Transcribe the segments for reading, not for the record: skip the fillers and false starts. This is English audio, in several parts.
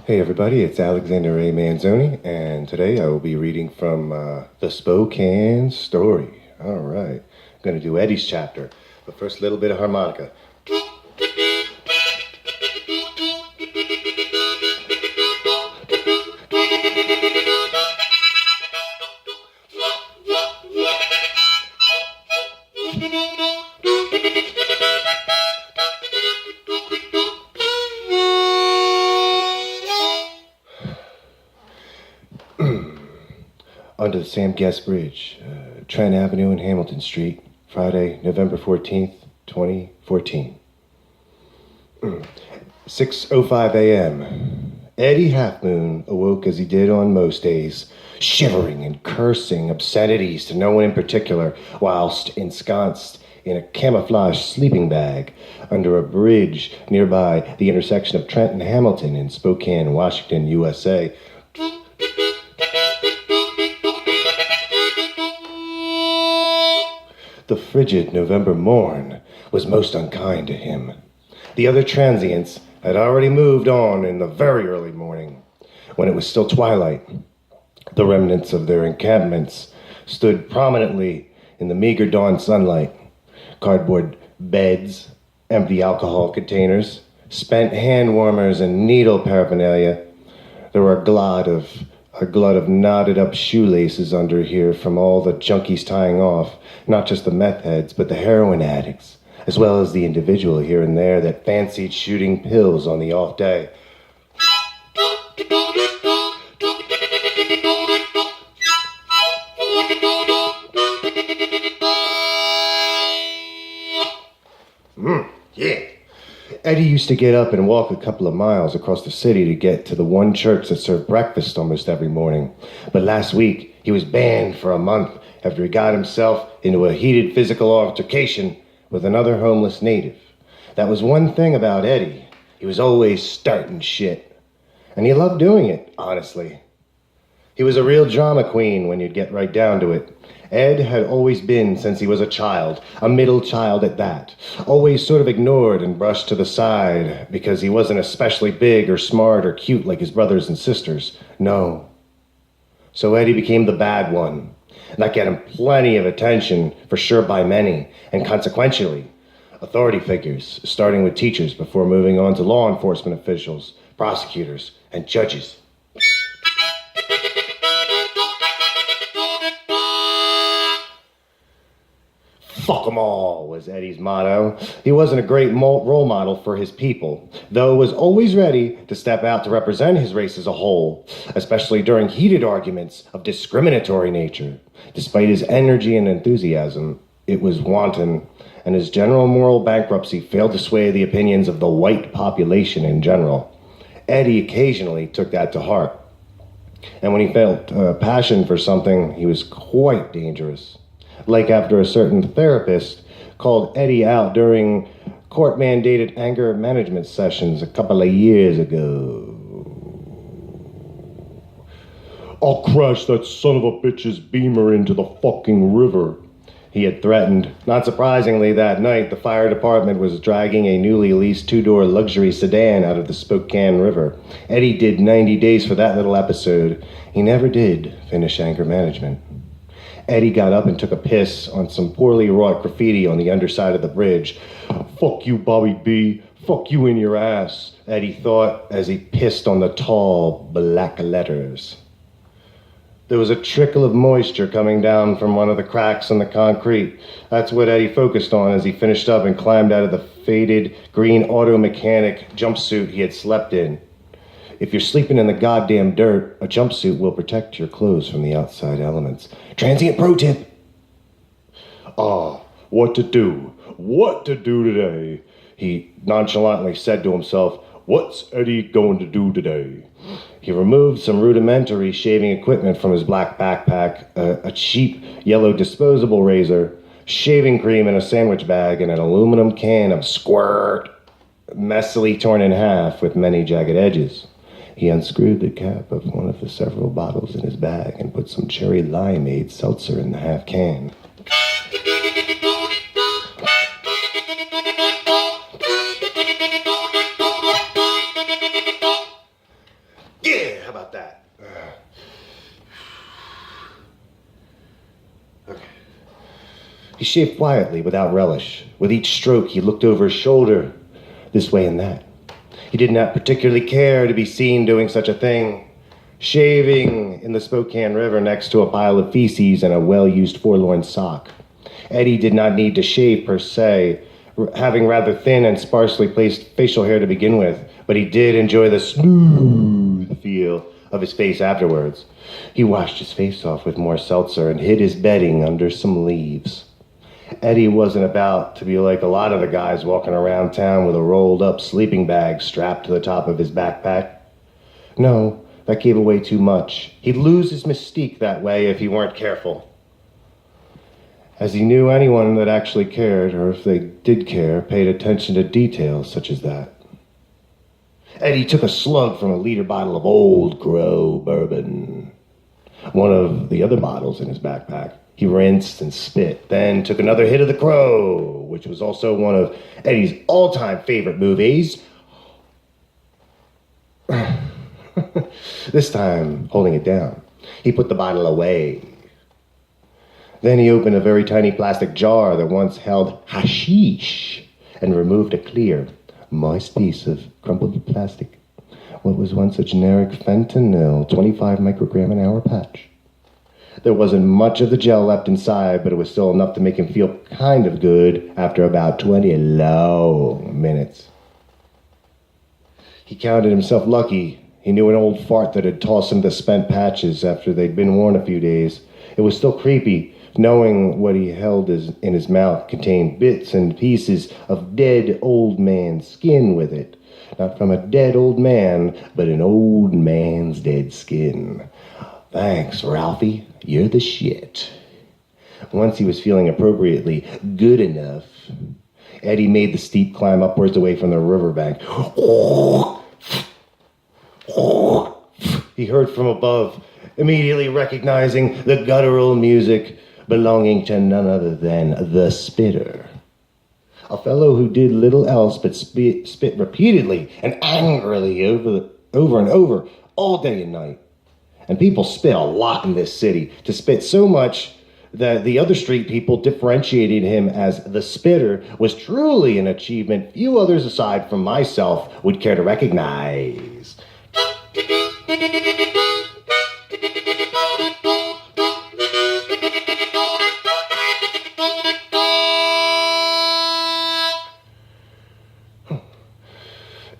Hey everybody, it's Alexander A. Manzoni, and today I will be reading from the Spokane Story. All right, I'm going to do Eddie's chapter, but first a little bit of harmonica. Under the Sam Guest Bridge, Trent Avenue and Hamilton Street, Friday, November 14th, 2014. 6:05 a.m. Eddie Half Moon awoke as he did on most days, shivering and cursing obscenities to no one in particular, whilst ensconced in a camouflage sleeping bag under a bridge nearby the intersection of Trent and Hamilton in Spokane, Washington, USA. The frigid November morn was most unkind to him. The other transients had already moved on in the very early morning, when it was still twilight. The remnants of their encampments stood prominently in the meager dawn sunlight. Cardboard beds, empty alcohol containers, spent hand warmers, and needle paraphernalia. There were a glut of knotted up shoelaces under here from all the junkies tying off, not just the meth heads, but the heroin addicts, as well as the individual here and there that fancied shooting pills on the off day. Yeah. Eddie used to get up and walk a couple of miles across the city to get to the one church that served breakfast almost every morning. But last week, he was banned for a month after he got himself into a heated physical altercation with another homeless native. That was one thing about Eddie. He was always starting shit. And he loved doing it, honestly. He was a real drama queen when you'd get right down to it. Ed had always been since he was a child, a middle child at that, always sort of ignored and brushed to the side because he wasn't especially big or smart or cute like his brothers and sisters. No. So Eddie became the bad one. That got him plenty of attention, for sure by many, and consequentially, authority figures, starting with teachers before moving on to law enforcement officials, prosecutors, and judges. Fuck 'em all, was Eddie's motto. He wasn't a great role model for his people, though was always ready to step out to represent his race as a whole, especially during heated arguments of discriminatory nature. Despite his energy and enthusiasm, it was wanton, and his general moral bankruptcy failed to sway the opinions of the white population in general. Eddie occasionally took that to heart, and when he felt passion for something, he was quite dangerous. Like after a certain therapist called Eddie out during court-mandated anger management sessions a couple of years ago. "I'll crash that son of a bitch's Beamer into the fucking river," he had threatened. Not surprisingly, that night, the fire department was dragging a newly leased two-door luxury sedan out of the Spokane River. Eddie did 90 days for that little episode. He never did finish anger management. Eddie got up and took a piss on some poorly wrought graffiti on the underside of the bridge. "Fuck you, Bobby B. Fuck you in your ass," Eddie thought as he pissed on the tall, black letters. There was a trickle of moisture coming down from one of the cracks in the concrete. That's what Eddie focused on as he finished up and climbed out of the faded green auto mechanic jumpsuit he had slept in. If you're sleeping in the goddamn dirt, a jumpsuit will protect your clothes from the outside elements. Transient pro tip. What to do? What to do today? He nonchalantly said to himself, "What's Eddie going to do today?" He removed some rudimentary shaving equipment from his black backpack, a cheap yellow disposable razor, shaving cream in a sandwich bag, and an aluminum can of Squirt, messily torn in half with many jagged edges. He unscrewed the cap of one of the several bottles in his bag and put some cherry limeade seltzer in the half can. about that. Okay. He shaved quietly, without relish. With each stroke, he looked over his shoulder, this way and that. He did not particularly care to be seen doing such a thing. Shaving in the Spokane River next to a pile of feces and a well-used forlorn sock. Eddie did not need to shave per se, having rather thin and sparsely placed facial hair to begin with, but he did enjoy the smooth feel of his face afterwards. He washed his face off with more seltzer and hid his bedding under some leaves. Eddie wasn't about to be like a lot of the guys walking around town with a rolled-up sleeping bag strapped to the top of his backpack. No, that gave away too much. He'd lose his mystique that way if he weren't careful. As he knew anyone that actually cared, or if they did care, paid attention to details such as that. Eddie took a slug from a liter bottle of Old Crow bourbon. One of the other bottles in his backpack. He rinsed and spit, then took another hit of the Crow, which was also one of Eddie's all-time favorite movies. This time, holding it down, he put the bottle away. Then he opened a very tiny plastic jar that once held hashish and removed a clear, moist piece of crumpled plastic. What was once a generic fentanyl 25 microgram an hour patch. There wasn't much of the gel left inside, but it was still enough to make him feel kind of good after about 20 long minutes. He counted himself lucky. He knew an old fart that had tossed him the spent patches after they'd been worn a few days. It was still creepy, knowing what he held in his mouth contained bits and pieces of dead old man's skin with it. Not from a dead old man, but an old man's dead skin. Thanks, Ralphie. You're the shit. Once he was feeling appropriately good enough, Eddie made the steep climb upwards away from the riverbank. He heard from above, immediately recognizing the guttural music belonging to none other than the Spitter. A fellow who did little else but spit repeatedly and angrily over and over all day and night. And people spit a lot in this city, to spit so much that the other street people differentiated him as the Spitter was truly an achievement few others aside from myself would care to recognize.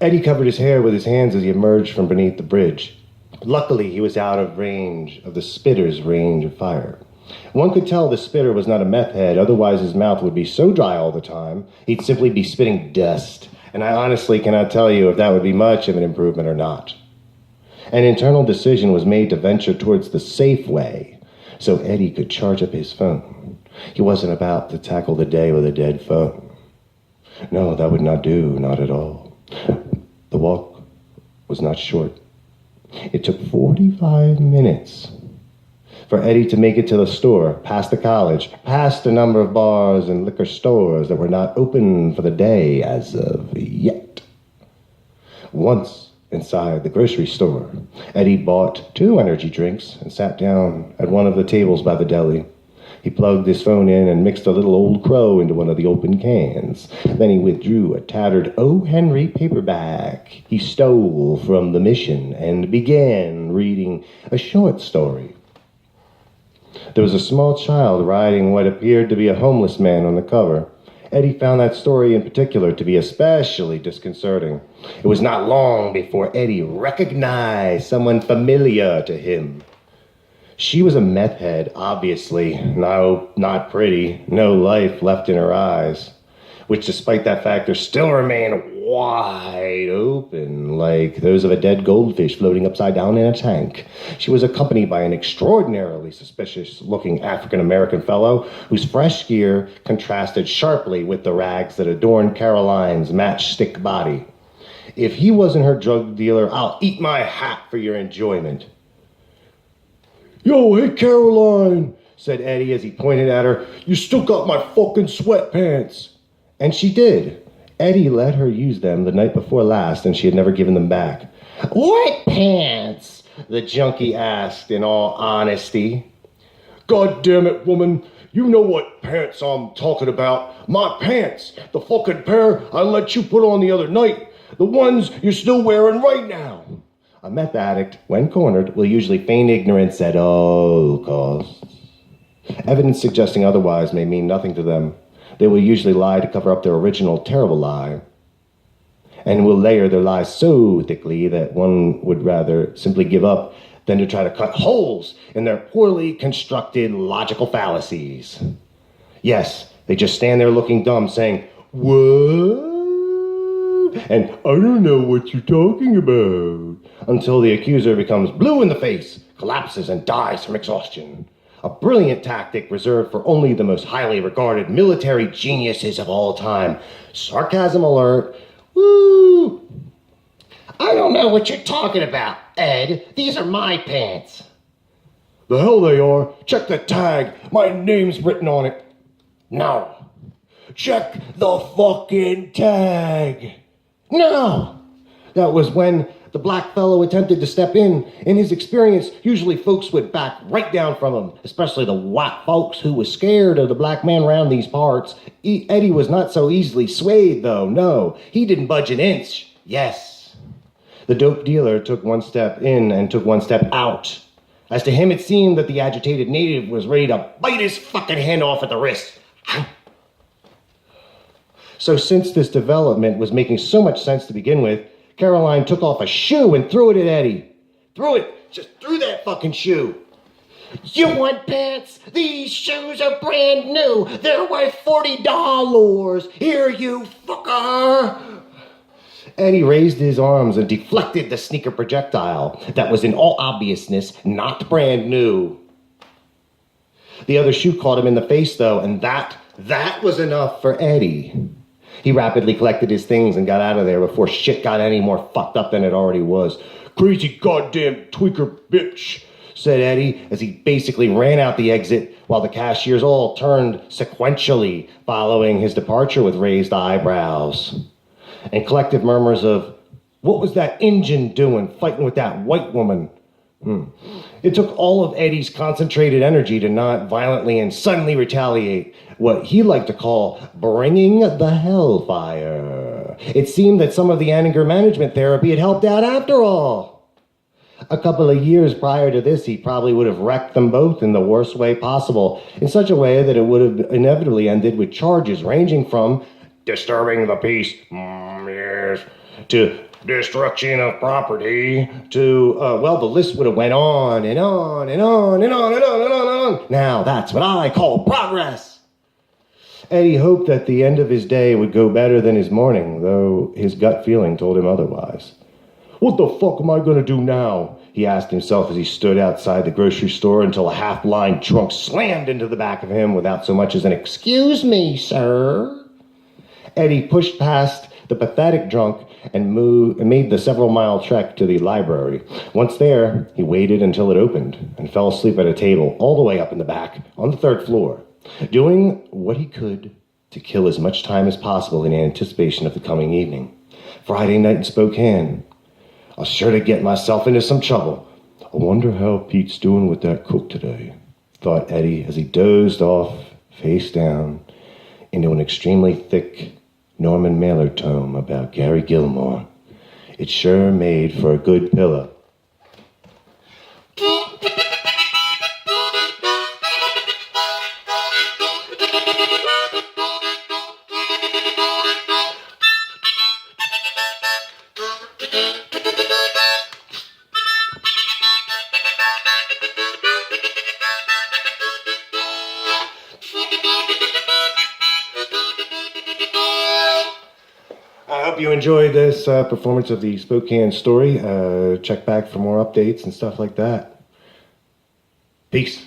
Eddie covered his hair with his hands as he emerged from beneath the bridge. Luckily, he was out of range of the Spitter's range of fire. One could tell the Spitter was not a meth head, otherwise his mouth would be so dry all the time, he'd simply be spitting dust, and I honestly cannot tell you if that would be much of an improvement or not. An internal decision was made to venture towards the safe way, so Eddie could charge up his phone. He wasn't about to tackle the day with a dead phone. No, that would not do, not at all. The walk was not short. It took 45 minutes for Eddie to make it to the store, past the college, past a number of bars and liquor stores that were not open for the day as of yet. Once inside the grocery store, Eddie bought 2 energy drinks and sat down at one of the tables by the deli. He plugged his phone in and mixed a little Old Crow into one of the open cans. Then he withdrew a tattered O. Henry paperback he stole from the Mission and began reading a short story. There was a small child riding what appeared to be a homeless man on the cover. Eddie found that story in particular to be especially disconcerting. It was not long before Eddie recognized someone familiar to him. She was a meth head, obviously. No, not pretty. No life left in her eyes. Which, despite that factor, still remained wide open, like those of a dead goldfish floating upside down in a tank. She was accompanied by an extraordinarily suspicious-looking African-American fellow whose fresh gear contrasted sharply with the rags that adorned Caroline's matchstick body. If he wasn't her drug dealer, I'll eat my hat for your enjoyment. "Yo, hey, Caroline," said Eddie as he pointed at her. "You still got my fucking sweatpants." And she did. Eddie let her use them the night before last, and she had never given them back. "What pants? the junkie asked in all honesty. God damn it, woman. You know what pants I'm talking about. My pants. The fucking pair I let you put on the other night. The ones you're still wearing right now. A meth addict, when cornered, will usually feign ignorance at all costs. Evidence suggesting otherwise may mean nothing to them. They will usually lie to cover up their original terrible lie, and will layer their lies so thickly that one would rather simply give up than to try to cut holes in their poorly constructed logical fallacies. Yes, they just stand there looking dumb, saying, "What?" and "I don't know what you're talking about," until the accuser becomes blue in the face, collapses, and dies from exhaustion. A brilliant tactic reserved for only the most highly regarded military geniuses of all time. Sarcasm alert. Woo! "I don't know what you're talking about, Ed. These are my pants." The hell they are. Check the tag. My name's written on it. No. Check the fucking tag. No! That was when the black fellow attempted to step in. In his experience, usually folks would back right down from him, especially the white folks who was scared of the black man round these parts. Eddie was not so easily swayed, though. No, he didn't budge an inch. Yes. The dope dealer took one step in and took one step out. As to him, it seemed that the agitated native was ready to bite his fucking hand off at the wrist. So since this development was making so much sense to begin with, Caroline took off a shoe and threw it at Eddie. Threw it. Just threw that fucking shoe. "You want pants? These shoes are brand new. They're worth $40. Here, you fucker." Eddie raised his arms and deflected the sneaker projectile that was in all obviousness not brand new. The other shoe caught him in the face, though, and that was enough for Eddie. He rapidly collected his things and got out of there before shit got any more fucked up than it already was. "Crazy goddamn tweaker bitch," said Eddie as he basically ran out the exit while the cashiers all turned sequentially following his departure with raised eyebrows. And collective murmurs of, "What was that Injun doing fighting with that white woman?" It took all of Eddie's concentrated energy to not violently and suddenly retaliate, what he liked to call bringing the hellfire. It seemed that some of the anger management therapy had helped out after all. A couple of years prior to this, he probably would have wrecked them both in the worst way possible, in such a way that it would have inevitably ended with charges ranging from disturbing the peace, yes, to destruction of property, to, the list would have went on and on and on and on and on and on and on. Now that's what I call progress. Eddie hoped that the end of his day would go better than his morning, though his gut feeling told him otherwise. "What the fuck am I gonna do now?" he asked himself as he stood outside the grocery store until a half-blind trunk slammed into the back of him without so much as an "Excuse me, sir." Eddie pushed past the pathetic drunk and made the several-mile trek to the library. Once there, he waited until it opened and fell asleep at a table all the way up in the back on the 3rd floor, doing what he could to kill as much time as possible in anticipation of the coming evening. Friday night in Spokane. I'll sure to get myself into some trouble. I wonder how Pete's doing with that cook today, thought Eddie as he dozed off, face down, into an extremely thick Norman Mailer tome about Gary Gilmore. It sure made for a good pillow. I hope you enjoyed this performance of the Spokane story. Check back for more updates and stuff like that. Peace.